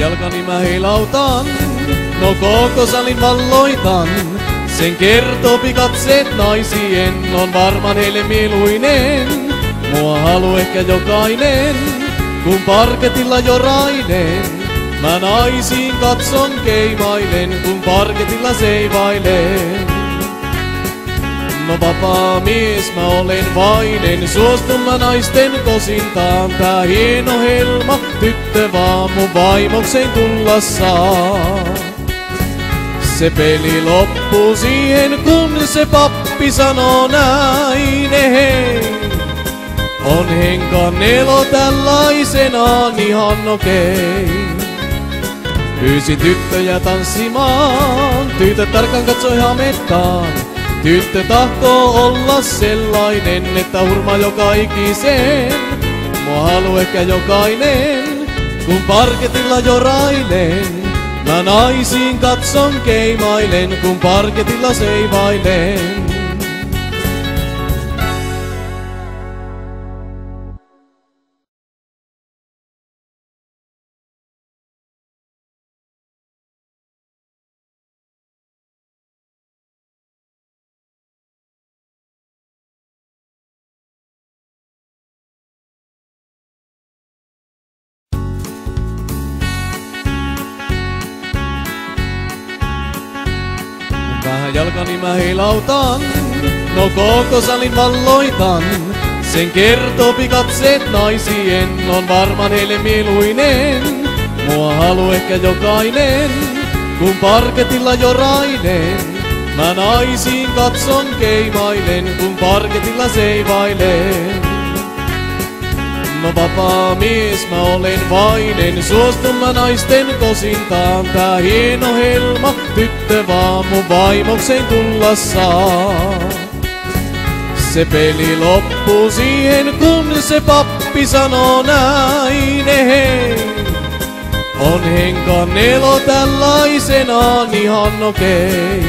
jalkani mä heilautan, no koko salin valloitan. Sen kertoopi katseet naisien, on varmaan heille mieluinen. Mua halu ehkä jokainen, kun parketilla jorainen. Mä naisiin katson keimailen, kun parketilla seivailen. No vapaa mies mä olen vainen, suostun mä naisten kosintaan. Tää hieno helma, tyttö vaan mun vaimokseen tulla saa. Se peli loppuu siihen, kun se pappi sanoo näin, hei. On henkan elo tällaisenaan ihan okei. Pyysi tyttöjä tanssimaan, tytöt tarkkaan katsoi hamettaan. Tyttö tahtoo olla sellainen, että hurmaa joka ikiseen. Mua halu ehkä jokainen, kun parketilla jorailen. Mä naisiin katson keimailen, kun parketilla seivailen. Vähän jalkani mä heilautan, no koko salin valloitan. Sen kertoopi katseet naisien, on varmaan heille mieluinen. Mua halu ehkä jokainen, kun parketilla jorainen. Mä naisiin katson keimailen, kun parketilla seivailen. No vapaa mies mä olen vainen, suostun mä naisten kosintaan. Tää hieno helma, tyttö vaan mun vaimokseen tulla saa. Se peli loppuu siihen, kun se pappi sanoo näin, hei. On henkan elo tällaisenaan ihan okei.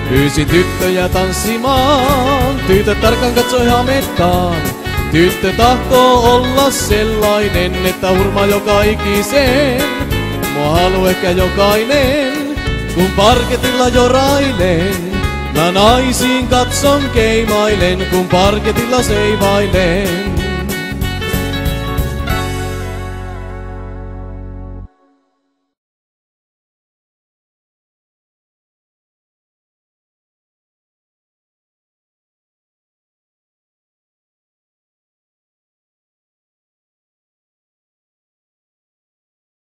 Pyysi tyttöjä tanssimaan, tytöt tarkkaan katsoi hamettaan. Tyttö tahtoo olla sellainen, että hurmaa joka ikiseen. Mua halu ehkä jokainen, kun parketilla jorailen. Mä naisiin katson keimailen, kun parketilla seivailen.